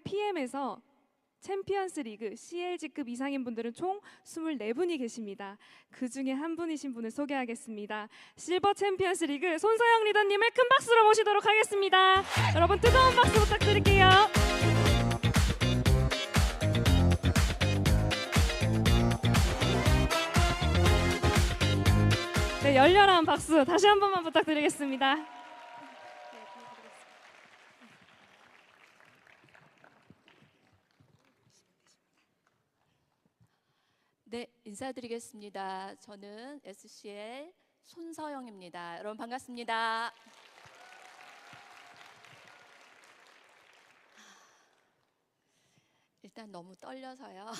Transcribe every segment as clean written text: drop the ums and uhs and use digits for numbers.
PM에서 챔피언스 리그 CLG급 이상인 분들은 총 24분이 계십니다. 그 중에 한 분이신 분을 소개하겠습니다. 실버 챔피언스 리그 손서영 리더님을 큰 박수로 모시도록 하겠습니다. 여러분 뜨거운 박수 부탁드릴게요. 네, 열렬한 박수 다시 한 번만 부탁드리겠습니다. 네, 인사드리겠습니다. 저는 SCL 손서영입니다. 여러분 반갑습니다. 일단 너무 떨려서요.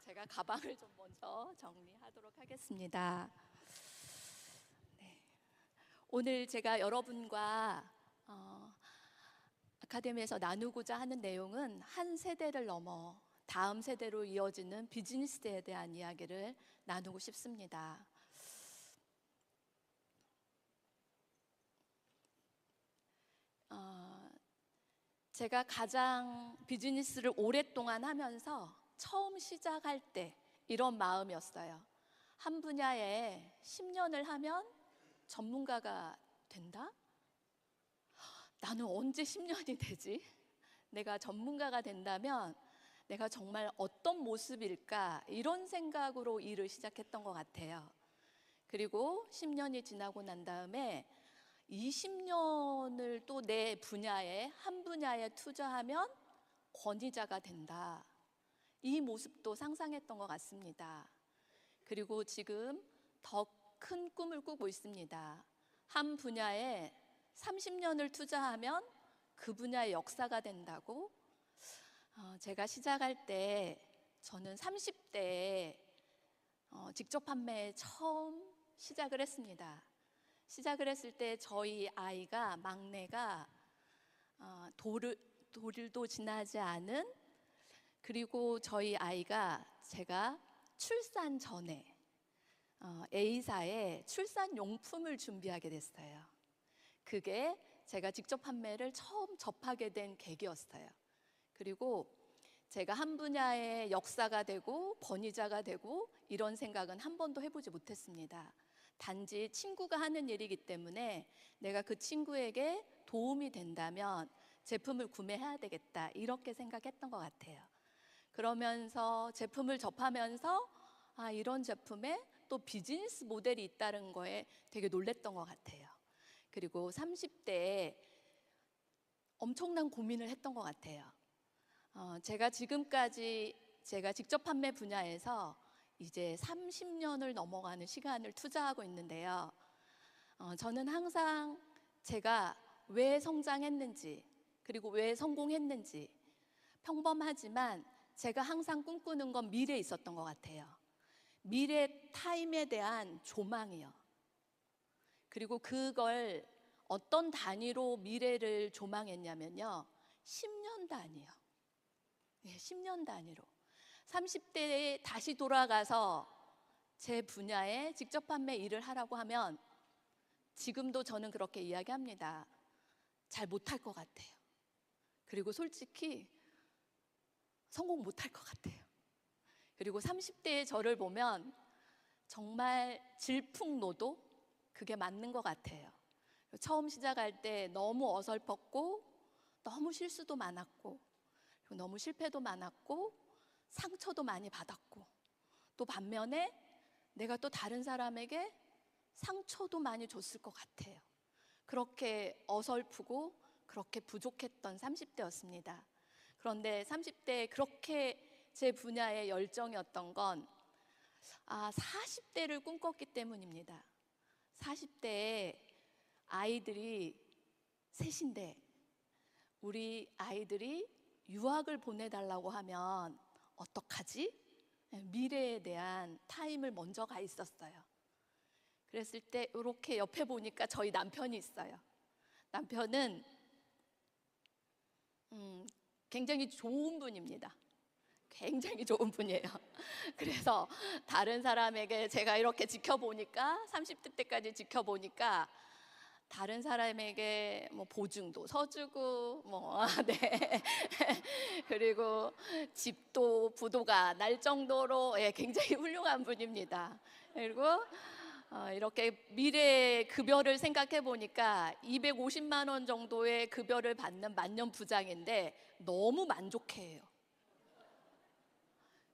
제가 가방을 좀 먼저 정리하도록 하겠습니다. 네. 오늘 제가 여러분과 아카데미에서 나누고자 하는 내용은 한 세대를 넘어 다음 세대로 이어지는 비즈니스에 대한 이야기를 나누고 싶습니다. 제가 가장 비즈니스를 오랫동안 하면서 처음 시작할 때 이런 마음이었어요. 한 분야에 10년을 하면 전문가가 된다? 나는 언제 10년이 되지? 내가 전문가가 된다면 내가 정말 어떤 모습일까? 이런 생각으로 일을 시작했던 것 같아요. 그리고 10년이 지나고 난 다음에 20년을 또 내 분야에 한 분야에 투자하면 권위자가 된다. 이 모습도 상상했던 것 같습니다. 그리고 지금 더 큰 꿈을 꾸고 있습니다. 한 분야에 30년을 투자하면 그 분야의 역사가 된다고. 제가 시작할 때 저는 30대에 직접 판매 처음 시작을 했습니다. 시작을 했을 때 저희 아이가 막내가 돌도 지나지 않은, 그리고 저희 아이가 제가 출산 전에 A사에 출산 용품을 준비하게 됐어요. 그게 제가 직접 판매를 처음 접하게 된 계기였어요. 그리고 제가 한 분야의 역사가 되고 권위자가 되고 이런 생각은 한 번도 해보지 못했습니다. 단지 친구가 하는 일이기 때문에 내가 그 친구에게 도움이 된다면 제품을 구매해야 되겠다, 이렇게 생각했던 것 같아요. 그러면서 제품을 접하면서 이런 제품에 또 비즈니스 모델이 있다는 거에 되게 놀랬던 것 같아요. 그리고 30대에 엄청난 고민을 했던 것 같아요. 제가 지금까지 제가 직접 판매 분야에서 이제 30년을 넘어가는 시간을 투자하고 있는데요. 저는 항상 제가 왜 성장했는지, 그리고 왜 성공했는지, 평범하지만 제가 항상 꿈꾸는 건 미래에 있었던 것 같아요. 미래 타임에 대한 조망이요. 그리고 그걸 어떤 단위로 미래를 조망했냐면요, 10년 단위요. 10년 단위로 30대에 다시 돌아가서 제 분야에 직접 판매 일을 하라고 하면 지금도 저는 그렇게 이야기합니다. 잘 못할 것 같아요. 그리고 솔직히 성공 못할 것 같아요. 그리고 30대의 저를 보면 정말 질풍노도, 그게 맞는 것 같아요. 처음 시작할 때 너무 어설펐고 너무 실수도 많았고 너무 실패도 많았고 상처도 많이 받았고, 또 반면에 내가 또 다른 사람에게 상처도 많이 줬을 것 같아요. 그렇게 어설프고 그렇게 부족했던 30대였습니다. 그런데 30대에 그렇게 제 분야의 열정이었던 건 40대를 꿈꿨기 때문입니다. 40대에 아이들이 셋인데 우리 아이들이 유학을 보내달라고 하면 어떡하지? 미래에 대한 타임을 먼저 가 있었어요. 그랬을 때 이렇게 옆에 보니까 저희 남편이 있어요. 남편은 굉장히 좋은 분입니다. 굉장히 좋은 분이에요. 그래서 다른 사람에게 제가 이렇게 지켜보니까 30대 때까지 지켜보니까 다른 사람에게 뭐 보증도 서주고 네. 그리고 집도 부도가 날 정도로 굉장히 훌륭한 분입니다. 그리고 이렇게 미래 급여를 생각해 보니까 250만 원 정도의 급여를 받는 만년 부장인데 너무 만족해요.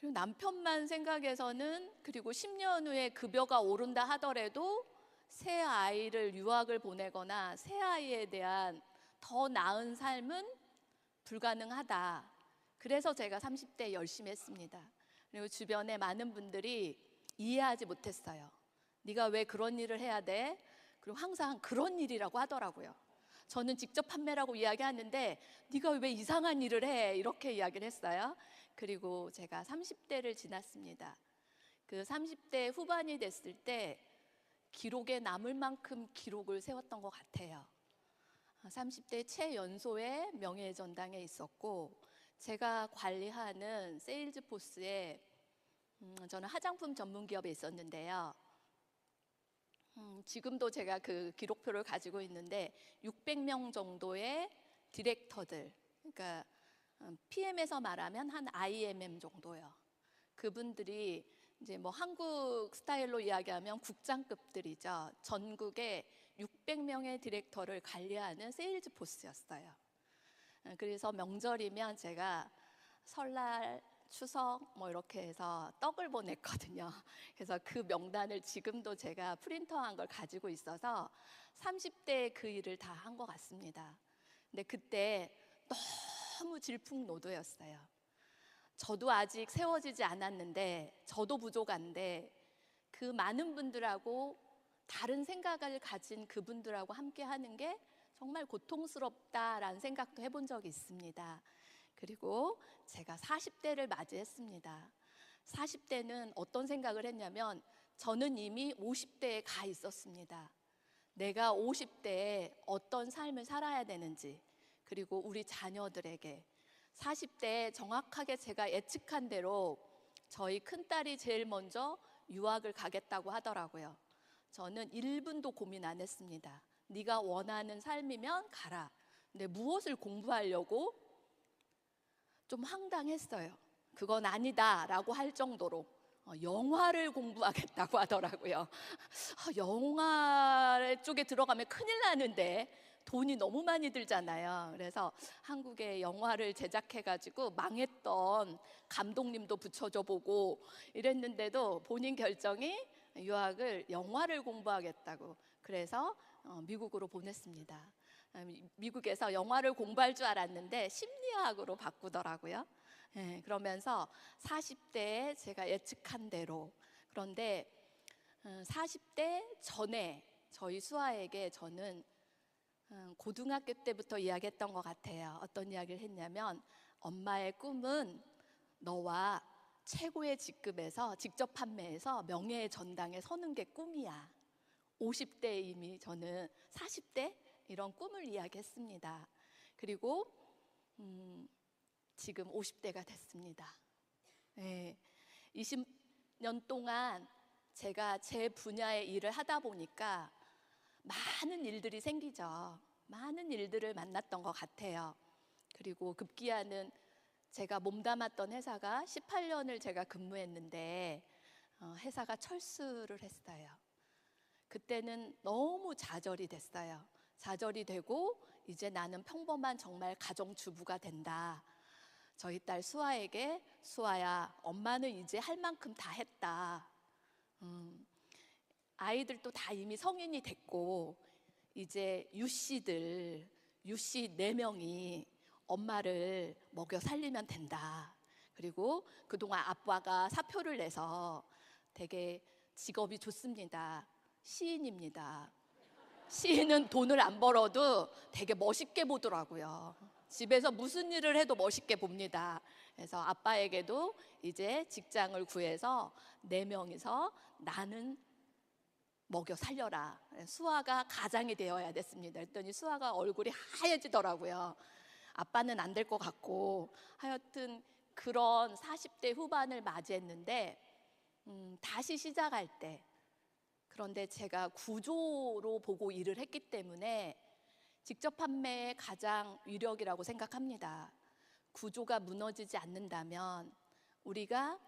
그리고 남편만 생각해서는, 그리고 10년 후에 급여가 오른다 하더라도 새 아이를 유학을 보내거나 새 아이에 대한 더 나은 삶은 불가능하다. 그래서 제가 30대 열심히 했습니다. 그리고 주변에 많은 분들이 이해하지 못했어요. 네가 왜 그런 일을 해야 돼? 그리고 항상 그런 일이라고 하더라고요. 저는 직접 판매라고 이야기하는데 네가 왜 이상한 일을 해? 이렇게 이야기를 했어요. 그리고 제가 30대를 지났습니다. 그 30대 후반이 됐을 때 기록에 남을 만큼 기록을 세웠던 것 같아요. 30대 최연소의 명예전당에 있었고, 제가 관리하는 세일즈포스에 저는 화장품 전문 기업에 있었는데요. 지금도 제가 그 기록표를 가지고 있는데 600명 정도의 디렉터들, 그러니까 PM에서 말하면 한 IMM 정도요. 그분들이 이제 뭐 한국 스타일로 이야기하면 국장급들이죠. 전국에 600명의 디렉터를 관리하는 세일즈 포스였어요. 그래서 명절이면 제가 설날, 추석 뭐 이렇게 해서 떡을 보냈거든요. 그래서 그 명단을 지금도 제가 프린터한 걸 가지고 있어서 30대에 그 일을 다 한 것 같습니다. 근데 그때 너무 질풍노도였어요. 저도 아직 세워지지 않았는데, 저도 부족한데 그 많은 분들하고 다른 생각을 가진 그분들하고 함께 하는 게 정말 고통스럽다라는 생각도 해본 적이 있습니다. 그리고 제가 40대를 맞이했습니다. 40대는 어떤 생각을 했냐면, 저는 이미 50대에 가 있었습니다. 내가 50대에 어떤 삶을 살아야 되는지, 그리고 우리 자녀들에게 40대에 정확하게 제가 예측한 대로 저희 큰딸이 제일 먼저 유학을 가겠다고 하더라고요. 저는 1분도 고민 안 했습니다. 네가 원하는 삶이면 가라. 근데 무엇을 공부하려고? 좀 황당했어요. 그건 아니다 라고 할 정도로 영화를 공부하겠다고 하더라고요. 영화 쪽에 들어가면 큰일 나는데 돈이 너무 많이 들잖아요. 그래서 한국에 영화를 제작해가지고 망했던 감독님도 붙여줘 보고 이랬는데도 본인 결정이 유학을 영화를 공부하겠다고, 그래서 미국으로 보냈습니다. 미국에서 영화를 공부할 줄 알았는데 심리학으로 바꾸더라고요. 그러면서 40대에 제가 예측한 대로, 그런데 40대 전에 저희 수아에게 저는 고등학교 때부터 이야기했던 것 같아요. 어떤 이야기를 했냐면, 엄마의 꿈은 너와 최고의 직급에서 직접 판매해서 명예의 전당에 서는 게 꿈이야. 50대에 이미 저는 40대 이런 꿈을 이야기했습니다. 그리고 지금 50대가 됐습니다. 20년 동안 제가 제 분야의 일을 하다 보니까 많은 일들이 생기죠. 많은 일들을 만났던 것 같아요. 그리고 급기야는 제가 몸담았던 회사가 18년을 제가 근무했는데 회사가 철수를 했어요. 그때는 너무 좌절이 됐어요. 좌절이 되고 이제 나는 평범한 정말 가정주부가 된다. 저희 딸 수아에게, 수아야, 엄마는 이제 할 만큼 다 했다. 아이들도 다 이미 성인이 됐고 이제 유씨들, 유씨 4명이 엄마를 먹여 살리면 된다. 그리고 그동안 아빠가 사표를 내서 되게 직업이 좋습니다. 시인입니다. 시인은 돈을 안 벌어도 되게 멋있게 보더라고요. 집에서 무슨 일을 해도 멋있게 봅니다. 그래서 아빠에게도 이제 직장을 구해서 4명이서 나는 먹여 살려라. 수아가 가장이 되어야 됐습니다. 그랬더니 수아가 얼굴이 하얘지더라고요. 아빠는 안 될 것 같고, 하여튼 그런 40대 후반을 맞이했는데 다시 시작할 때, 그런데 제가 구조로 보고 일을 했기 때문에 직접 판매의 가장 위력이라고 생각합니다. 구조가 무너지지 않는다면, 우리가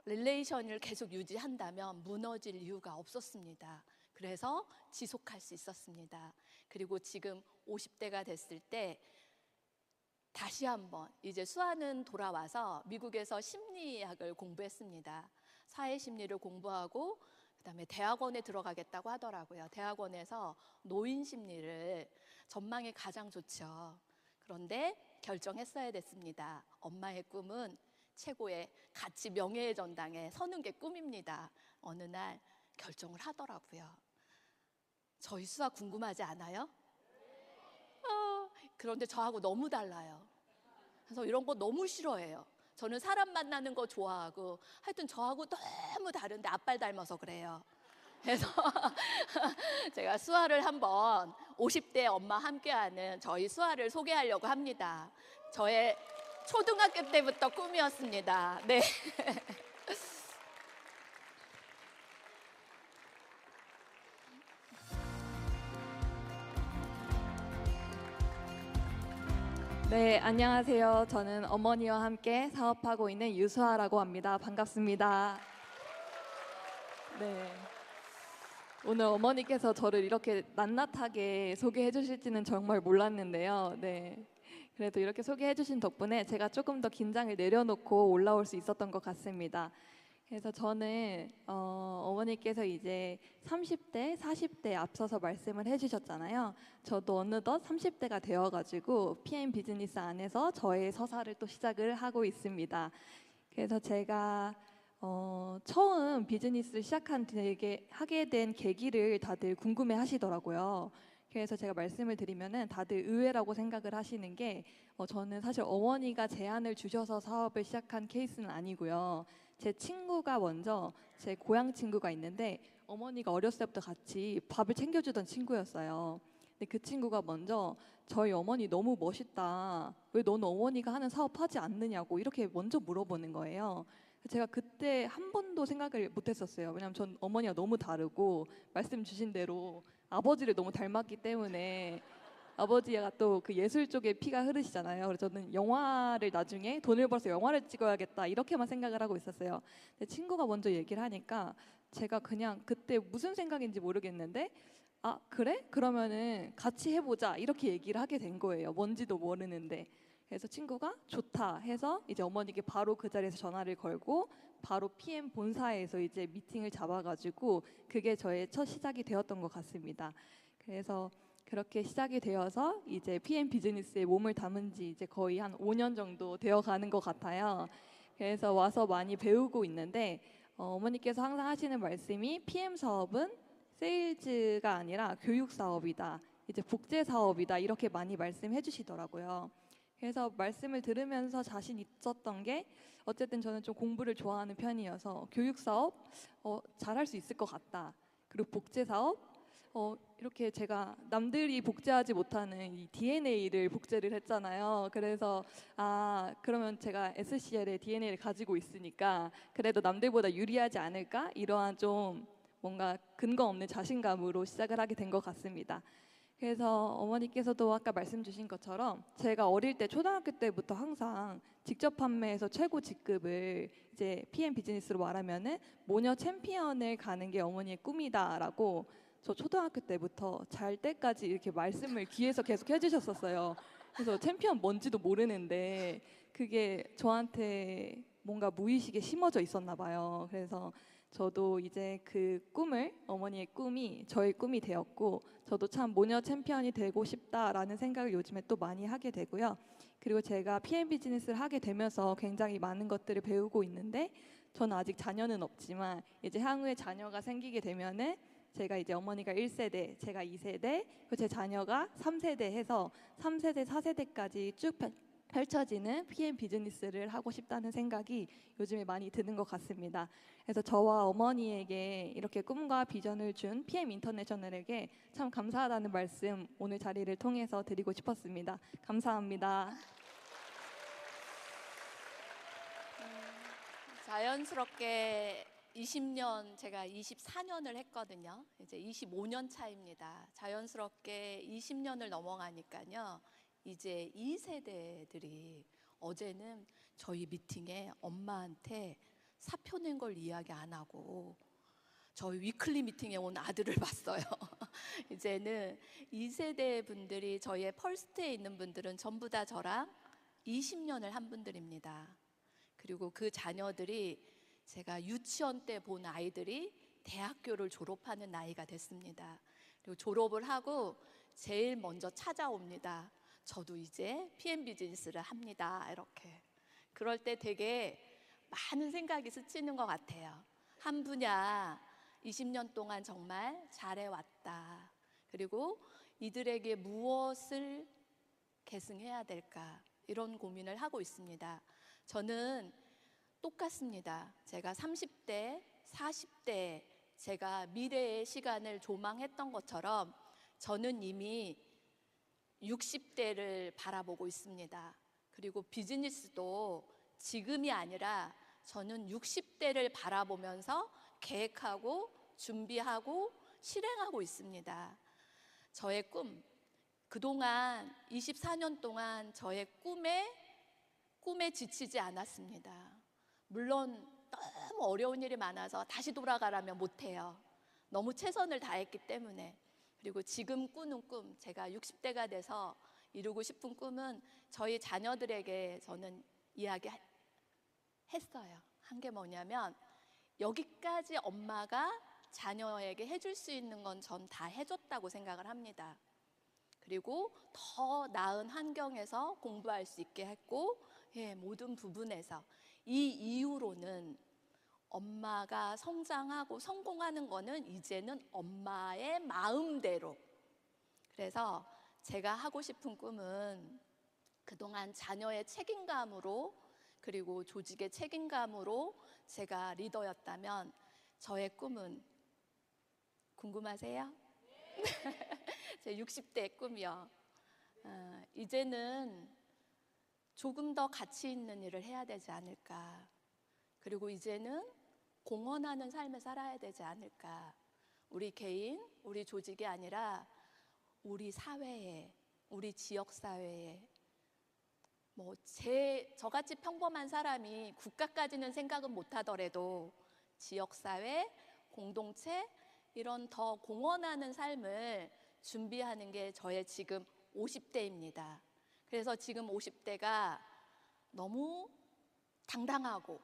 릴레이션을 계속 유지한다면 무너질 이유가 없었습니다. 그래서 지속할 수 있었습니다. 그리고 지금 50대가 됐을 때 다시 한번 이제 수아는 돌아와서 미국에서 심리학을 공부했습니다. 사회 심리를 공부하고 그다음에 대학원에 들어가겠다고 하더라고요. 대학원에서 노인 심리를, 전망이 가장 좋죠. 그런데 결정했어야 됐습니다. 엄마의 꿈은 최고의 가치 명예의 전당에 서는 게 꿈입니다. 어느 날 결정을 하더라고요. 저희 수아 궁금하지 않아요? 그런데 저하고 너무 달라요. 그래서 이런 거 너무 싫어해요. 저는 사람 만나는 거 좋아하고, 하여튼 저하고 너무 다른데 아빠를 닮아서 그래요. 그래서 제가 수아를 한번 50대 엄마 함께하는 저희 수아를 소개하려고 합니다. 저의 초등학교 때부터 꿈이었습니다. 네. 네, 안녕하세요. 저는 어머니와 함께 사업하고 있는 유수아라고 합니다. 반갑습니다. 네. 오늘 어머니께서 저를 이렇게 낱낱하게 소개해 주실지는 정말 몰랐는데요. 네. 그래도 이렇게 소개해 주신 덕분에 제가 조금 더 긴장을 내려놓고 올라올 수 있었던 것 같습니다. 그래서 저는 어머니께서 이제 30대, 40대 앞서서 말씀을 해주셨잖아요. 저도 어느덧 30대가 되어가지고 PM 비즈니스 안에서 저의 서사를 또 시작을 하고 있습니다. 그래서 제가 처음 비즈니스를 하게 된 계기를 다들 궁금해 하시더라고요. 그래서 제가 말씀을 드리면은 다들 의외라고 생각을 하시는 게 저는 사실 어머니가 제안을 주셔서 사업을 시작한 케이스는 아니고요. 제 친구가 먼저, 제 고향 친구가 있는데 어머니가 어렸을 때부터 같이 밥을 챙겨주던 친구였어요. 근데 그 친구가 먼저 저희 어머니 너무 멋있다. 왜 너는 어머니가 하는 사업 하지 않느냐고 이렇게 먼저 물어보는 거예요. 제가 그때 한 번도 생각을 못했었어요. 왜냐하면 전 어머니가 너무 다르고 말씀 주신 대로 아버지를 너무 닮았기 때문에 아버지가 또 그 예술 쪽에 피가 흐르시잖아요. 그래서 저는 영화를 나중에 돈을 벌어서 영화를 찍어야겠다 이렇게만 생각을 하고 있었어요. 근데 친구가 먼저 얘기를 하니까 제가 그냥 그때 무슨 생각인지 모르겠는데 아 그래? 그러면은 같이 해보자 이렇게 얘기를 하게 된 거예요. 뭔지도 모르는데. 그래서 친구가 좋다 해서 이제 어머니께 바로 그 자리에서 전화를 걸고 바로 PM 본사에서 이제 미팅을 잡아가지고 그게 저의 첫 시작이 되었던 것 같습니다. 그래서 그렇게 시작이 되어서 이제 PM 비즈니스에 몸을 담은 지 이제 거의 한 5년 정도 되어 가는 것 같아요. 그래서 와서 많이 배우고 있는데 어머니께서 항상 하시는 말씀이 PM 사업은 세일즈가 아니라 교육 사업이다. 이제 복제 사업이다. 이렇게 많이 말씀해 주시더라고요. 그래서 말씀을 들으면서 자신 있었던 게 어쨌든 저는 좀 공부를 좋아하는 편이어서 교육 사업 잘할 수 있을 것 같다. 그리고 복제 사업 이렇게 제가 남들이 복제하지 못하는 이 DNA를 복제를 했잖아요. 그래서 그러면 제가 SCL의 DNA를 가지고 있으니까 그래도 남들보다 유리하지 않을까? 이러한 좀 뭔가 근거 없는 자신감으로 시작을 하게 된 것 같습니다. 그래서 어머니께서도 아까 말씀 주신 것처럼 제가 어릴 때 초등학교 때부터 항상 직접 판매에서 최고 직급을 이제 PM 비즈니스로 말하면은 모녀 챔피언을 가는 게 어머니의 꿈이다라고 저 초등학교 때부터 잘 때까지 이렇게 말씀을 귀에서 계속 해주셨었어요. 그래서 챔피언 뭔지도 모르는데 그게 저한테 뭔가 무의식에 심어져 있었나 봐요. 그래서 저도 이제 그 꿈을 어머니의 꿈이 저의 꿈이 되었고 저도 참 모녀 챔피언이 되고 싶다라는 생각을 요즘에 또 많이 하게 되고요. 그리고 제가 PM 비즈니스를 하게 되면서 굉장히 많은 것들을 배우고 있는데 저는 아직 자녀는 없지만 이제 향후에 자녀가 생기게 되면은 제가 이제 어머니가 1세대, 제가 2세대, 그리고 제 자녀가 3세대 해서 3세대, 4세대까지 쭉 펼쳐지는 PM 비즈니스를 하고 싶다는 생각이 요즘에 많이 드는 것 같습니다. 그래서 저와 어머니에게 이렇게 꿈과 비전을 준 PM 인터내셔널에게 참 감사하다는 말씀 오늘 자리를 통해서 드리고 싶었습니다. 감사합니다. 자연스럽게 20년, 제가 24년을 했거든요. 이제 25년 차입니다. 자연스럽게 20년을 넘어가니까요. 이제 2세대들이 어제는 저희 미팅에 엄마한테 사표 낸 걸 이야기 안 하고 저희 위클리 미팅에 온 아들을 봤어요. 이제는 2세대 분들이, 저희의 펄스트에 있는 분들은 전부 다 저랑 20년을 한 분들입니다. 그리고 그 자녀들이, 제가 유치원 때 본 아이들이 대학교를 졸업하는 나이가 됐습니다. 그리고 졸업을 하고 제일 먼저 찾아옵니다. 저도 이제 PM 비즈니스를 합니다. 이렇게. 그럴 때 되게 많은 생각이 스치는 것 같아요. 한 분야 20년 동안 정말 잘해왔다. 그리고 이들에게 무엇을 계승해야 될까, 이런 고민을 하고 있습니다. 저는 똑같습니다. 제가 30대, 40대 제가 미래의 시간을 조망했던 것처럼 저는 이미 60대를 바라보고 있습니다. 그리고 비즈니스도 지금이 아니라 저는 60대를 바라보면서 계획하고 준비하고 실행하고 있습니다. 저의 꿈, 그동안 24년 동안 저의 꿈에 지치지 않았습니다. 물론 너무 어려운 일이 많아서 다시 돌아가라면 못해요. 너무 최선을 다했기 때문에. 그리고 지금 꾸는 꿈, 제가 60대가 돼서 이루고 싶은 꿈은 저희 자녀들에게 저는 이야기했어요. 한 게 뭐냐면, 여기까지 엄마가 자녀에게 해줄 수 있는 건 전 다 해줬다고 생각을 합니다. 그리고 더 나은 환경에서 공부할 수 있게 했고, 모든 부분에서. 이 이후로는 엄마가 성장하고 성공하는 거는 이제는 엄마의 마음대로. 그래서 제가 하고 싶은 꿈은 그동안 자녀의 책임감으로, 그리고 조직의 책임감으로 제가 리더였다면, 저의 꿈은 궁금하세요? 제 60대의 꿈이요. 이제는 조금 더 가치 있는 일을 해야 되지 않을까. 그리고 이제는 공헌하는 삶을 살아야 되지 않을까. 우리 개인, 우리 조직이 아니라 우리 사회에, 우리 지역사회에, 저같이 평범한 사람이 국가까지는 생각은 못하더라도 지역사회, 공동체, 이런 더 공헌하는 삶을 준비하는 게 저의 지금 50대입니다. 그래서 지금 50대가 너무 당당하고,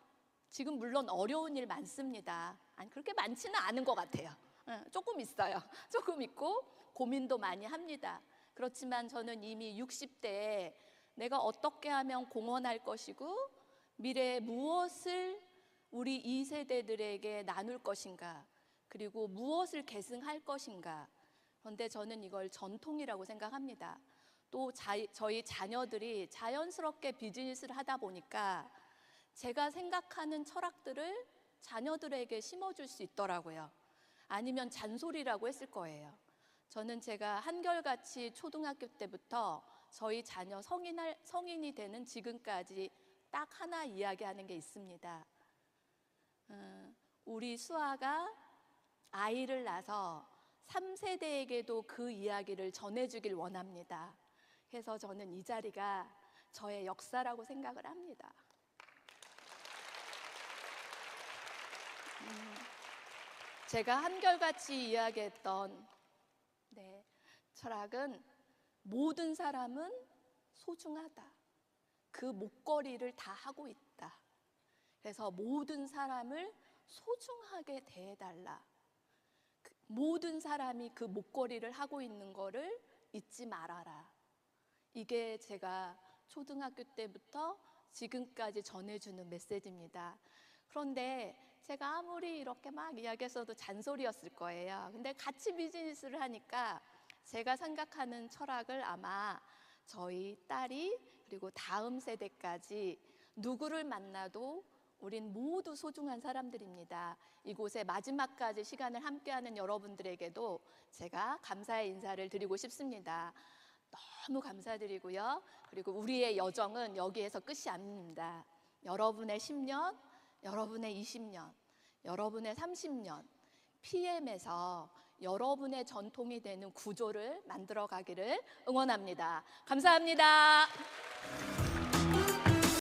지금 물론 어려운 일 많습니다. 아니, 그렇게 많지는 않은 것 같아요. 조금 있어요. 조금 있고 고민도 많이 합니다. 그렇지만 저는 이미 60대에 내가 어떻게 하면 공헌할 것이고, 미래에 무엇을 우리 2세대들에게 나눌 것인가, 그리고 무엇을 계승할 것인가. 그런데 저는 이걸 전통이라고 생각합니다. 또 저희 자녀들이 자연스럽게 비즈니스를 하다 보니까 제가 생각하는 철학들을 자녀들에게 심어줄 수 있더라고요. 아니면 잔소리라고 했을 거예요. 저는 제가 한결같이 초등학교 때부터 저희 자녀 성인이 되는 지금까지 딱 하나 이야기하는 게 있습니다. 우리 수아가 아이를 낳아서 3세대에게도 그 이야기를 전해주길 원합니다. 그래서 저는 이 자리가 저의 역사라고 생각을 합니다. 제가 한결같이 이야기했던 철학은, 모든 사람은 소중하다. 그 목걸이를 다 하고 있다. 그래서 모든 사람을 소중하게 대해달라. 모든 사람이 그 목걸이를 하고 있는 거를 잊지 말아라. 이게 제가 초등학교 때부터 지금까지 전해주는 메시지입니다. 그런데 제가 아무리 이렇게 막 이야기했어도 잔소리였을 거예요. 근데 같이 비즈니스를 하니까 제가 생각하는 철학을 아마 저희 딸이, 그리고 다음 세대까지 누구를 만나도 우린 모두 소중한 사람들입니다. 이곳에 마지막까지 시간을 함께하는 여러분들에게도 제가 감사의 인사를 드리고 싶습니다. 너무 감사드리고요. 그리고 우리의 여정은 여기에서 끝이 아닙니다. 여러분의 10년, 여러분의 20년, 여러분의 30년, PM에서 여러분의 전통이 되는 구조를 만들어 가기를 응원합니다. 감사합니다.